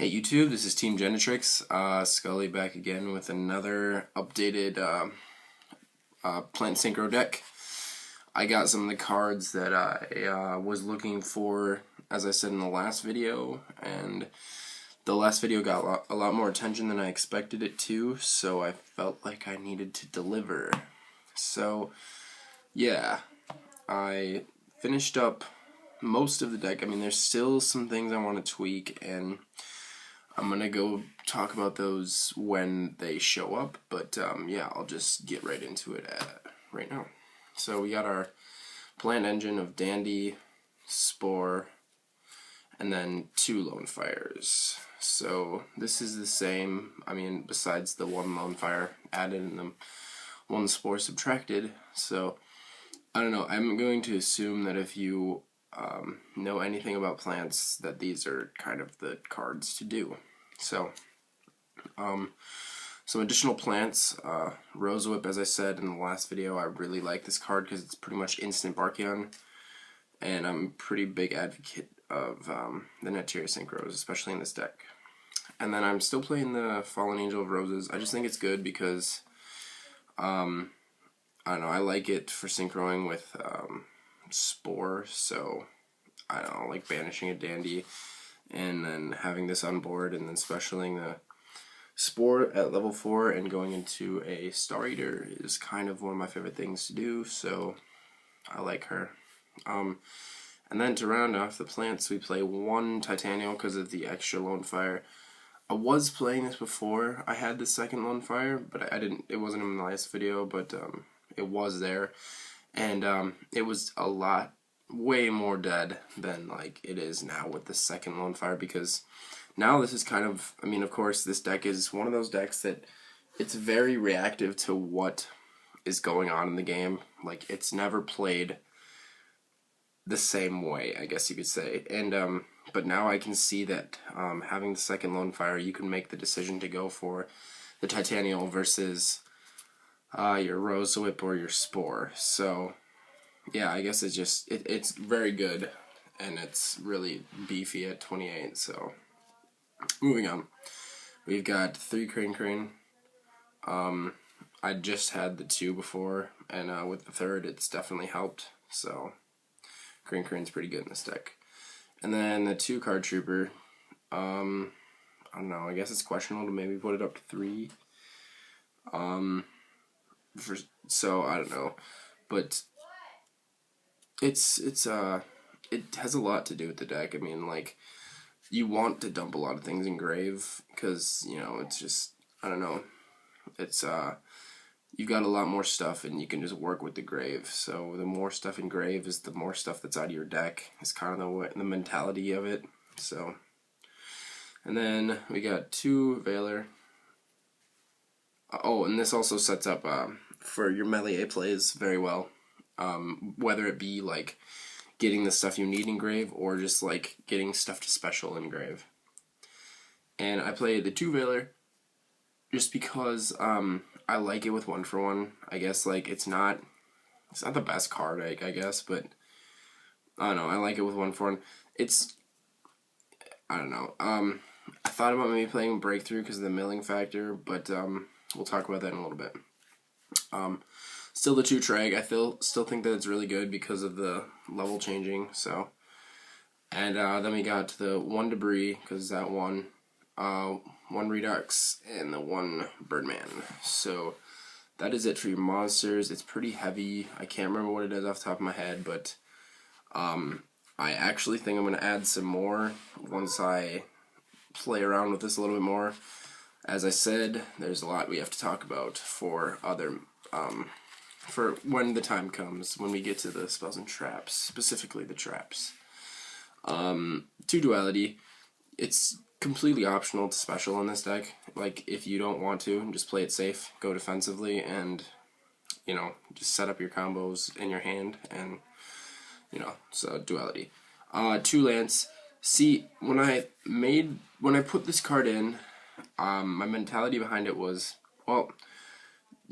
Hey YouTube, this is Team Genetrix, Scully back again with another updated Plant Synchro deck. I got some of the cards that I was looking for, as I said in the last video, and the last video got a lot more attention than I expected it to, so I felt like I needed to deliver. So, yeah, I finished up most of the deck. I mean, there's still some things I want to tweak, and I'm gonna go talk about those when they show up, but yeah, I'll just get right into it right now. So we got our plant engine of Dandy, Spore, and then 2 Lone Fires. So this is the same, I mean, besides the 1 Lone Fire added and the 1 Spore subtracted. So I don't know, I'm going to assume that if you know anything about plants, that these are kind of the cards to do. So, some additional plants, Rose Whip, as I said in the last video, I really like this card because it's pretty much instant Barkion, and I'm a pretty big advocate of the Nettier Synchros, especially in this deck. And then I'm still playing the Fallen Angel of Roses. I just think it's good because, I don't know, I like it for synchroing with Spore, so I don't know, like banishing a Dandy and then having this on board and then specialing the Spore at level 4 and going into a Star Eater is kind of one of my favorite things to do, so I like her. And then to round off the plants, we play 1 Titanial because of the extra Lone Fire. I was playing this before I had the second Lone Fire, but I didn't. It wasn't in the last video, but it was there, and it was a lot, way more dead than like it is now with the second Lone Fire, because now this is kind of, I mean, of course, this deck is one of those decks that it's very reactive to what is going on in the game. Like, it's never played the same way, I guess you could say. And but now I can see that having the second Lone Fire, you can make the decision to go for the Titanial versus your Rose Whip or your Spore. So yeah, I guess it's very good, and it's really beefy at 28. So moving on, we've got 3 Crane. I just had the 2 before, and with the 3rd, it's definitely helped. So Crane's pretty good in this deck. And then the 2 Card Trooper. I don't know. I guess it's questionable to maybe put it up to 3. So I don't know, but it has a lot to do with the deck. I mean, like, you want to dump a lot of things in Grave because, you know, it's just, I don't know, it's you've got a lot more stuff and you can just work with the Grave. So the more stuff in Grave is the more stuff that's out of your deck. It's kind of the mentality of it. So, and then we got 2 Veiler. Oh, and this also sets up for your melee plays very well. Whether it be like getting the stuff you need in Grave or just like getting stuff to special in Grave. And I play the 2 Veiler just because I like it with 1-for-1. I guess like it's not the best card, I guess, but I don't know, I like it with 1-for-1. I don't know. I thought about maybe playing Breakthrough because of the milling factor, but we'll talk about that in a little bit. Still the 2 Trag. I still think that it's really good because of the level changing. So, and then we got the 1 Debris because that 1 Redux and the 1 Birdman. So that is it for your monsters. It's pretty heavy. I can't remember what it is off the top of my head, but I actually think I'm going to add some more once I play around with this a little bit more. As I said, there's a lot we have to talk about for other for when the time comes, when we get to the spells and traps, specifically the traps. 2 Duality. It's completely optional to special in this deck. Like, if you don't want to, just play it safe, go defensively, and, you know, just set up your combos in your hand, and, you know, so Duality. 2 Lance. See, when I put this card in, my mentality behind it was, well,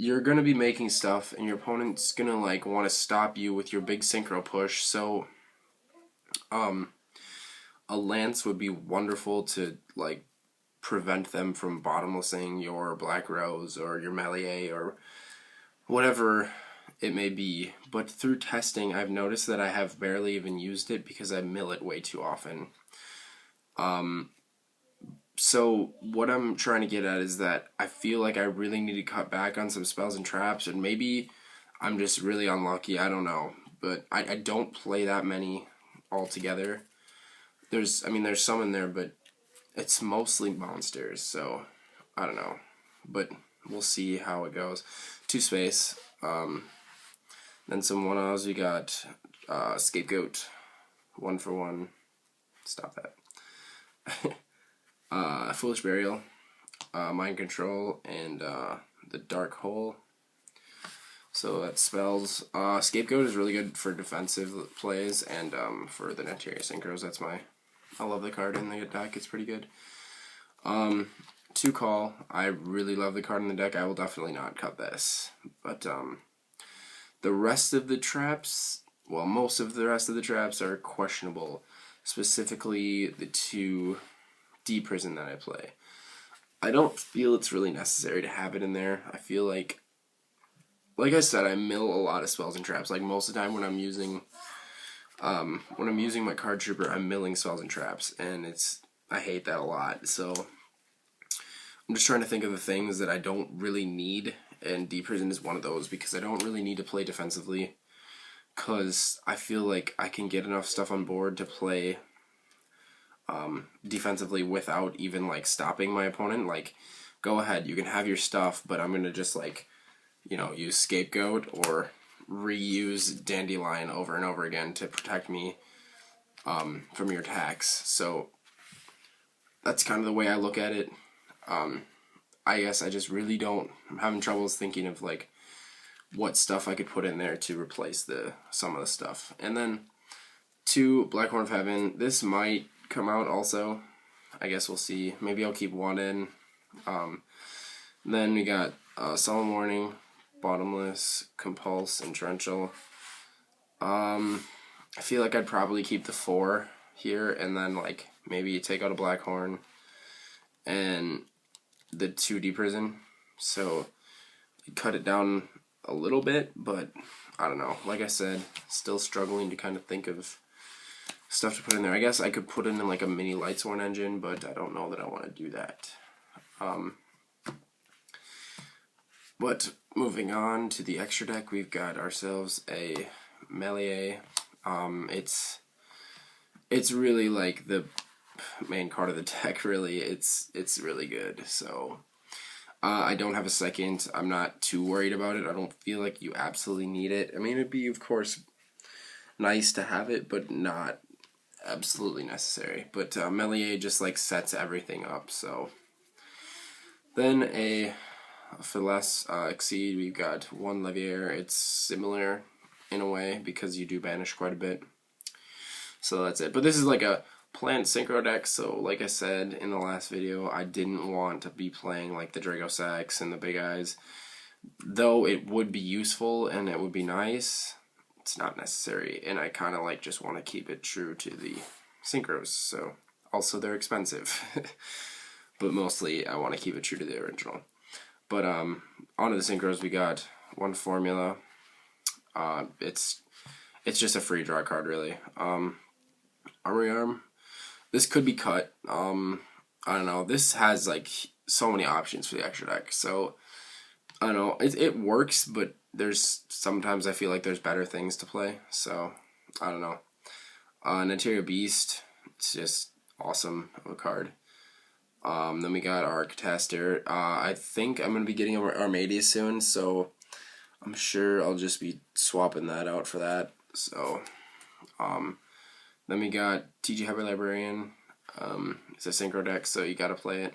you're going to be making stuff, and your opponent's going to, like, want to stop you with your big synchro push, so a Lance would be wonderful to, like, prevent them from bottomlessing your Black Rose or your Melier or whatever it may be. But through testing, I've noticed that I have barely even used it because I mill it way too often. So what I'm trying to get at is that I feel like I really need to cut back on some spells and traps, and maybe I'm just really unlucky, I don't know. But I don't play that many altogether. There's some in there, but it's mostly monsters, so I don't know. But we'll see how it goes. 2 space. Then some 1-0s. We got Scapegoat, 1 for 1. Stop that. Foolish Burial, Mind Control, and the Dark Hole. So that spells. Scapegoat is really good for defensive plays and for the Neteria Synchros. I love the card in the deck. It's pretty good. 2 Call. I really love the card in the deck. I will definitely not cut this. But the rest of the traps, well, most of the rest of the traps are questionable. Specifically, the 2 D-Prison that I play. I don't feel it's really necessary to have it in there. I feel like I said, I mill a lot of spells and traps. Like most of the time when I'm using my card trooper, I'm milling spells and traps, and I hate that a lot. So I'm just trying to think of the things that I don't really need, and D-Prison is one of those because I don't really need to play defensively, because I feel like I can get enough stuff on board to play defensively without even like stopping my opponent. Like, go ahead, you can have your stuff, but I'm gonna just like, use Scapegoat or reuse Dandelion over and over again to protect me from your attacks. So that's kind of the way I look at it. I guess I just really I'm having troubles thinking of like what stuff I could put in there to replace some of the stuff. And then 2 Blackhorn of Heaven. This might come out also. I guess we'll see. Maybe I'll keep 1 in. Then we got Solemn Warning, Bottomless, Compulse, and Torrential. I feel like I'd probably keep the 4 here, and then like maybe take out a Blackhorn and the 2 D-Prison. So cut it down a little bit, but I don't know. Like I said, still struggling to kind of think of stuff to put in there. I guess I could put in like a mini Lightsworn engine, but I don't know that I want to do that. But moving on to the extra deck, we've got ourselves a Melier. It's really like the main card of the deck. Really, it's really good. So I don't have a second. I'm not too worried about it. I don't feel like you absolutely need it. I mean, it'd be of course nice to have it, but not absolutely necessary. But Melier just like sets everything up. So then for less Exceed, we've got 1 Levier. It's similar in a way because you do banish quite a bit. So that's it. But this is like a plant synchro deck, so like I said in the last video, I didn't want to be playing like the Dragosax and the Big Eyes. Though it would be useful and it would be nice, it's not necessary, and I kind of like just want to keep it true to the synchros. So also they're expensive, but mostly I want to keep it true to the original. But onto the synchros, we got 1 Formula. It's just a free draw card, really. Armory Arm. This could be cut. I don't know. This has like so many options for the extra deck. So I don't know. It works, but sometimes I feel like there's better things to play. So I don't know. Neteria Beast. It's just awesome of a card. Then we got our Cataster. I think I'm gonna be getting Armadius soon, so I'm sure I'll just be swapping that out for that. So then we got TG Hyper Librarian. It's a synchro deck, so you gotta play it.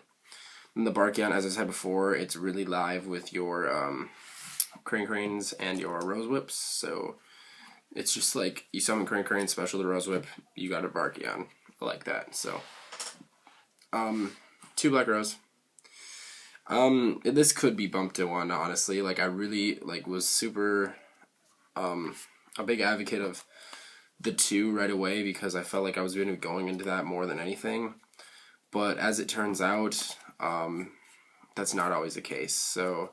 And the Barkion, as I said before, it's really live with your Cranes and your Rose Whips. So it's just like you summon Crane, special the Rose Whip, you got a Barkion. I like that. So 2 Black Rose. This could be bumped to 1, honestly. Like I really was super a big advocate of the 2 right away because I felt like I was going into that more than anything. But as it turns out, that's not always the case. So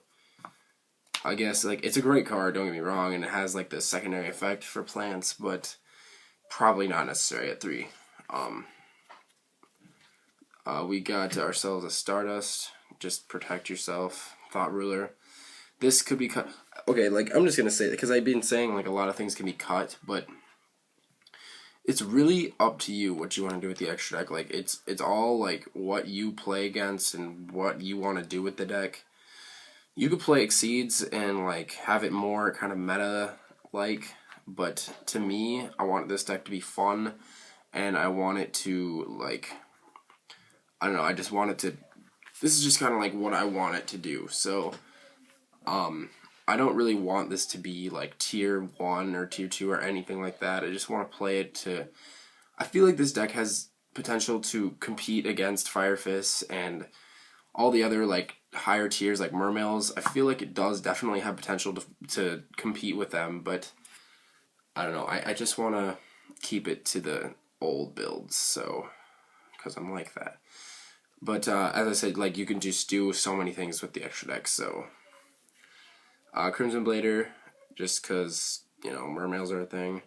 I guess like it's a great card, don't get me wrong, and it has like the secondary effect for plants, but probably not necessary at 3. We got ourselves a Stardust. Just protect yourself. Thought Ruler. This could be cut. Okay, like I'm just gonna say that because I've been saying like a lot of things can be cut, but it's really up to you what you want to do with the extra deck. Like it's all like what you play against and what you want to do with the deck. You could play Exceeds and like have it more kind of meta like, but to me, I want this deck to be fun, and I want it to like, I don't know, I just want it to, this is just kind of like what I want it to do. So I don't really want this to be like tier 1 or tier 2 or anything like that. I just want to play it to, I feel like this deck has potential to compete against Fire Fists and all the other like higher tiers like Mermails. I feel like it does definitely have potential to compete with them, but I don't know. I just want to keep it to the old builds, so because I'm like that. But as I said, like you can just do so many things with the extra deck. So Crimson Blader, just because you know Mermails are a thing.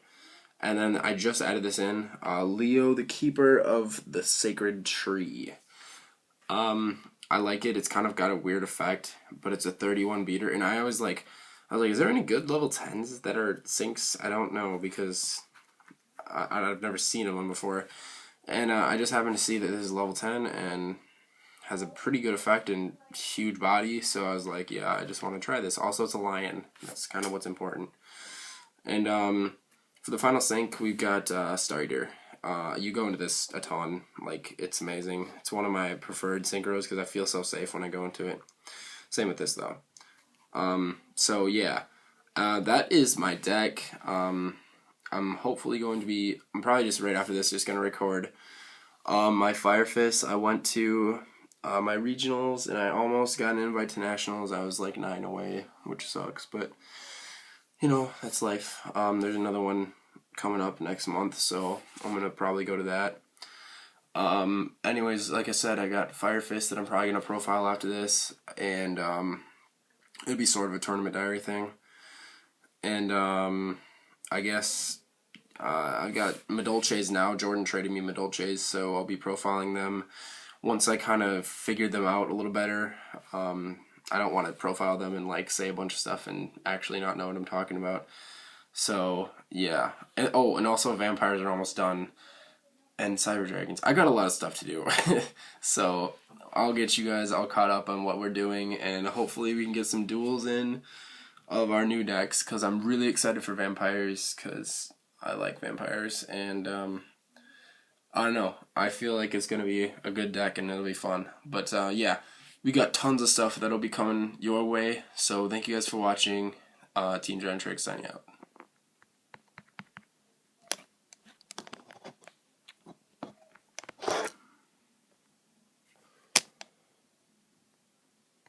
And then I just added this in, Leo, the Keeper of the Sacred Tree. I like it. It's kind of got a weird effect, but it's a 31 beater, and I was like, is there any good level 10s that are syncs? I don't know, because I've never seen one before. And I just happened to see that this is level 10 and has a pretty good effect and huge body, so I was like, yeah, I just want to try this. Also, it's a lion. That's kind of what's important. And for the final sync, we've got Star Eater. You go into this a ton. Like, it's amazing. It's one of my preferred synchros because I feel so safe when I go into it. Same with this, though. So, yeah. That is my deck. I'm hopefully going to be, I'm probably just right after this just going to record my Fire Fist. I went to my regionals, and I almost got an invite to nationals. I was like 9 away, which sucks, but, you know, that's life. There's another one coming up next month, so I'm going to probably go to that. Anyways, like I said, I got Fire Fist that I'm probably going to profile after this, and it'll be sort of a tournament diary thing. And I guess I've got Madolches now. Jordan traded me Madolches, so I'll be profiling them once I kind of figured them out a little better. I don't want to profile them and like say a bunch of stuff and actually not know what I'm talking about. So yeah. And, oh, and also vampires are almost done, and cyber dragons. I got a lot of stuff to do. So I'll get you guys all caught up on what we're doing, and hopefully we can get some duels in of our new decks, because I'm really excited for vampires, because I like vampires, and I don't know, I feel like it's going to be a good deck and it'll be fun. But yeah, we got tons of stuff that'll be coming your way, so thank you guys for watching. Team Gentrix signing out.